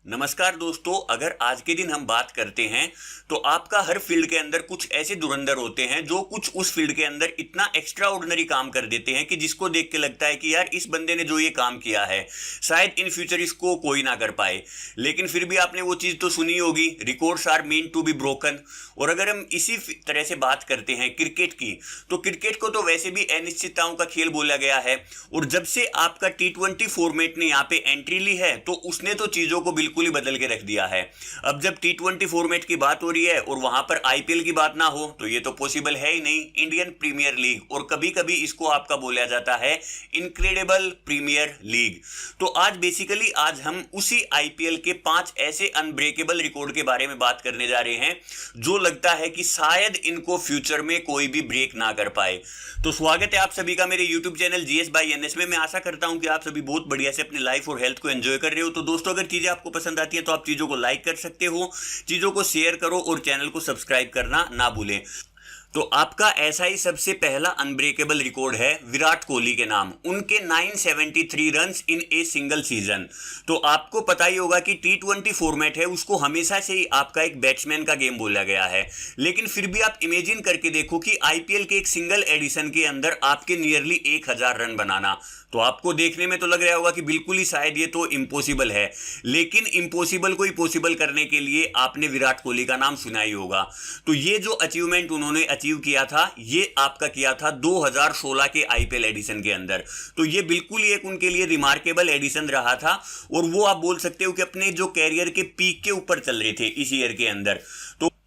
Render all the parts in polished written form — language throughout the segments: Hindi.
नमस्कार दोस्तों, अगर आज के दिन हम बात करते हैं तो आपका हर फील्ड के अंदर कुछ ऐसे धुरंधर होते हैं जो कुछ उस फील्ड के अंदर इतना एक्स्ट्रा ऑर्डिनरी काम कर देते हैं कि जिसको देख के लगता है कि यार इस बंदे ने जो ये काम किया है शायद इन फ्यूचर इसको कोई ना कर पाए। लेकिन फिर भी आपने वो चीज़ तो सुनी होगी, records are mean to be broken. और अगर हम इसी तरह से बात करते हैं क्रिकेट की, तो क्रिकेट को तो वैसे भी अनिश्चितताओं का खेल बोला गया है। और जब से आपका T20 फॉर्मेट ने यहाँ पे एंट्री ली है तो उसने तो चीज़ों को बिल्कुल ही बदल के रख दिया है। अब जब T20 फॉर्मेट की बात हो रही है और वहां पर आईपीएल की बात ना हो तो ये तो पॉसिबल है ही नहीं। इंडियन प्रीमियर लीग, और कभी कभी इसको आपका बोला जाता है इनक्रेडिबल प्रीमियर लीग। तो आज हम उसी आईपीएल के 5 ऐसे अनब्रेकेबल रिकॉर्ड के बारे में बात करने जा रहे हैं जो लगता है कि शायद इनको फ्यूचर में कोई भी ब्रेक ना कर पाए। तो स्वागत है आप सभी का मेरे YouTube channel GS bye NS में। मैं आशा करता हूं कि आप सभी बहुत बढ़िया से अपनी लाइफ और हेल्थ को एंजॉय कर रहे हो। तो दोस्तों, अगर चीजें आपको पसंद आती हैं तो आप चीजों को लाइक कर सकते हो, चीजों को शेयर करो और चैनल को सब्सक्राइब करना ना भूलें। तो आपका ऐसा ही सबसे पहला अनब्रेकेबल रिकॉर्ड है विराट कोहली के नाम, उनके 973 runs in a single season. तो आपको पता ही होगा कि T20 फॉर्मेट है, उसको हमेशा से ही आपका एक बैट्समैन का गेम बोला गया है। लेकिन फिर भी आप इमेजिन करके देखो कि आईपीएल के एक सिंगल एडिशन के अंदर आपके नियरली 1000 रन बनाना, तो आपको देखने में तो लग रहा होगा कि बिल्कुल ही शायद ये तो इम्पॉसिबल है। लेकिन इम्पॉसिबल को ही पॉसिबल करने के लिए आपने विराट कोहली का नाम सुना ही होगा। तो ये जो अचीवमेंट उन्होंने अचीव किया था, ये आपका किया था 2016 के आईपीएल एडिशन के अंदर। तो ये बिल्कुल ही एक उनके लिए रिमार्केबल एडिशन रहा था और वो आप बोल सकते हो कि अपने जो कैरियर के पीक के ऊपर चल रहे थे इस ईयर के अंदर।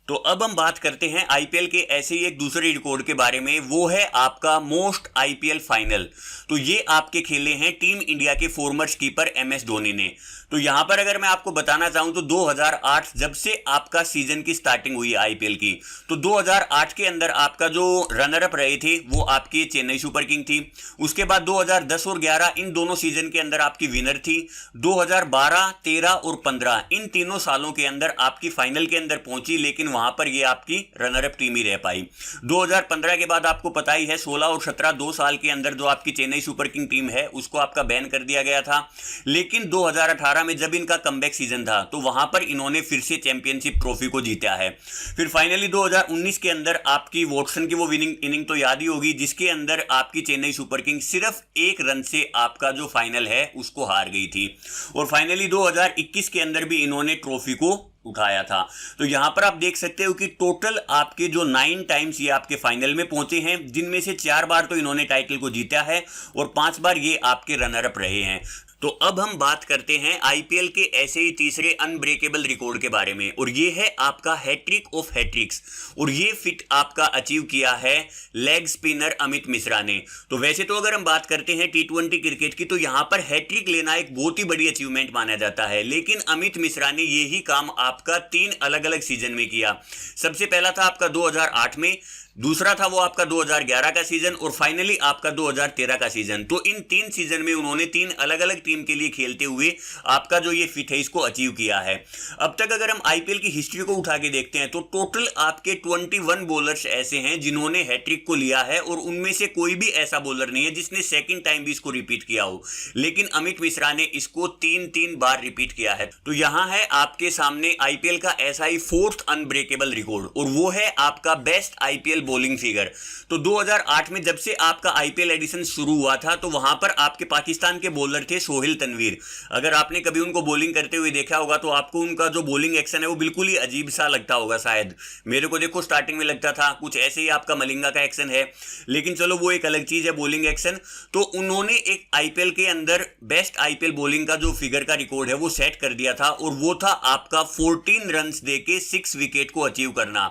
तो अब हम बात करते हैं आईपीएल के ऐसे ही एक दूसरे रिकॉर्ड के बारे में, वो है आपका मोस्ट आईपीएल फाइनल। तो ये आपके खेले हैं टीम इंडिया के फॉर्मर स्कीपर एमएस धोनी ने। तो यहां पर अगर मैं आपको बताना चाहूं तो 2008 जब से आपका सीजन की स्टार्टिंग हुई आईपीएल की, तो 2008 के अंदर आपका जो रनर अप रहे थे वो आपकी चेन्नई सुपर किंग थी। उसके बाद 2010 और 11 इन दोनों सीजन के अंदर आपकी विनर थी। 2012, 13 और 15 इन तीनों सालों के अंदर आपकी फाइनल के अंदर पहुंची, लेकिन वहां पर ये आपकी रनर अप टीम ही रह पाई। 2015 के बाद आपको पता ही है 16 और 17 2 साल के अंदर जो आपकी चेन्नई सुपर किंग टीम है उसको आपका बैन कर दिया गया था। लेकिन 2018 में जब इनका कमबैक सीजन था तो वहां पर इन्होंने फिर से चैंपियनशिप ट्रॉफी को जीता है। फिर फाइनली 2019 के अंदर आपकी वॉटसन की वो विनिंग इनिंग तो याद ही होगी, जिसके अंदर आपकी चेन्नई सुपर किंग सिर्फ 1 रन से आपका जो फाइनल है उसको हार गई थी। और फाइनली 2021 के अंदर भी इन्होंने ट्रॉफी को उठाया था। तो यहां पर आप देख सकते हो कि टोटल आपके जो 9 टाइम्स ये आपके फाइनल में पहुंचे हैं, जिनमें से 4 बार तो इन्होंने टाइटल को जीता है और 5 बार ये आपके रनर अप रहे हैं। तो अब हम बात करते हैं आईपीएल के ऐसे ही तीसरे अनब्रेकेबल रिकॉर्ड के बारे में, और ये है आपका हैट्रिक ऑफ हैट्रिक्स। और ये फिट आपका अचीव किया है लेग स्पिनर अमित मिश्रा ने। तो वैसे तो अगर हम बात करते हैं T20 क्रिकेट की, तो यहां पर हैट्रिक लेना एक बहुत ही बड़ी अचीवमेंट माना जाता है। लेकिन अमित मिश्रा ने यही काम आपका 3 अलग अलग सीजन में किया। सबसे पहला था आपका 2008 में, दूसरा था वो आपका 2011 का सीजन, और फाइनली आपका 2013 का सीजन। तो इन 3 सीजन में उन्होंने 3 अलग अलग टीम के लिए खेलते हुए आपका जो ये फिट है इसको अचीव किया है। अब तक अगर हम आईपीएल की हिस्ट्री को उठा के देखते हैं तो टोटल आपके 21 बॉलर्स ऐसे हैं जिन्होंने हैट्रिक को लिया है, और उनमें से कोई भी ऐसा बॉलर नहीं है जिसने सेकंड टाइम भी इसको रिपीट किया हो। लेकिन अमित मिश्रा ने इसको 3 बार रिपीट किया है। तो यहां है आपके सामने आईपीएल का ऐसा ही 4th अनब्रेकेबल रिकॉर्ड, और वो है आपका बेस्ट आईपीएल बॉलिंग फिगर। तो 2008 में जब से आपका आईपीएल एडिशन शुरू हुआ था तो वहां पर आपके पाकिस्तान के बॉलर थे सोहेल तनवीर। अगर आपने कभी उनको बॉलिंग करते हुए देखा होगा तो आपको उनका जो बॉलिंग एक्शन है वो बिल्कुल ही अजीब सा लगता होगा। शायद मेरे को देखो स्टार्टिंग में लगता था कुछ ऐसे ही आपका मलिंगा का एक्शन है, लेकिन चलो वो एक अलग चीज है बॉलिंग एक्शन। तो उन्होंने एक आईपीएल के अंदर बेस्ट आईपीएल बॉलिंग का जो फिगर का रिकॉर्ड है वो सेट कर दिया था, और वो था आपका 14 रन देके 6 विकेट को अचीव करना।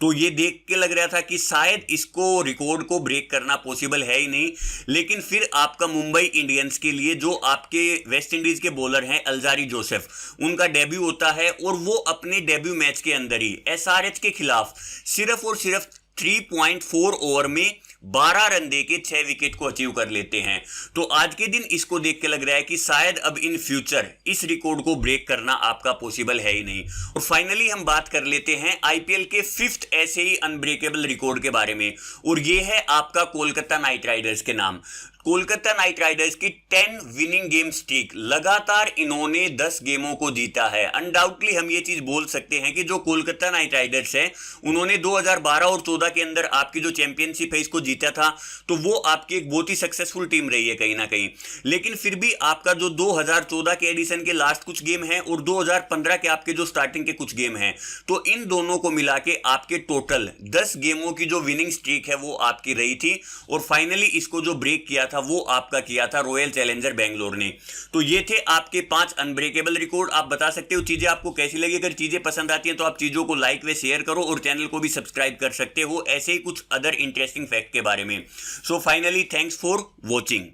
तो ये देख के लग रहा था कि शायद इसको रिकॉर्ड को ब्रेक करना पॉसिबल है ही नहीं। लेकिन फिर आपका मुंबई इंडियंस के लिए जो आपके वेस्ट इंडीज के बॉलर हैं अल्जारी जोसेफ, उनका डेब्यू होता है, और वो अपने डेब्यू मैच के अंदर ही एसआरएच के खिलाफ सिर्फ और सिर्फ 3.4 ओवर में 12 रन देके 6 विकेट को अचीव कर लेते हैं। तो आज के दिन इसको देख के लग रहा है कि शायद अब इन फ्यूचर इस रिकॉर्ड को ब्रेक करना आपका पॉसिबल है ही नहीं। और फाइनली हम बात कर लेते हैं आईपीएल के 5th ऐसे ही अनब्रेकेबल रिकॉर्ड के बारे में, और ये है आपका कोलकाता नाइट राइडर्स के नाम। कोलकाता नाइट राइडर्स की 10 विनिंग गेम स्ट्रीक, लगातार इन्होंने 10 गेमों को जीता है। अनडाउटली हम ये चीज बोल सकते हैं कि जो कोलकाता नाइट राइडर्स है उन्होंने 2012 और 14 के अंदर आपकी जो चैंपियनशिप है इसको जीता था, तो वो आपकी एक बहुत ही सक्सेसफुल टीम रही है कहीं ना कहीं। लेकिन फिर भी आपका जो 2014 के एडिशन के लास्ट कुछ गेम है और 2015 के आपके जो स्टार्टिंग के कुछ गेम हैं, तो इन दोनों को मिला के आपके टोटल 10 गेमों की जो विनिंग स्ट्रीक है वो आपकी रही थी। और फाइनली इसको जो ब्रेक किया था वो आपका किया था रॉयल चैलेंजर बेंगलोर ने। तो ये थे आपके 5 अनब्रेकेबल रिकॉर्ड। आप बता सकते हो चीजें आपको कैसी लगी। अगर चीजें पसंद आती हैं तो आप चीजों को लाइक व शेयर करो और चैनल को भी सब्सक्राइब कर सकते हो ऐसे ही कुछ अदर इंटरेस्टिंग फैक्ट के बारे में। So finally thanks for watching.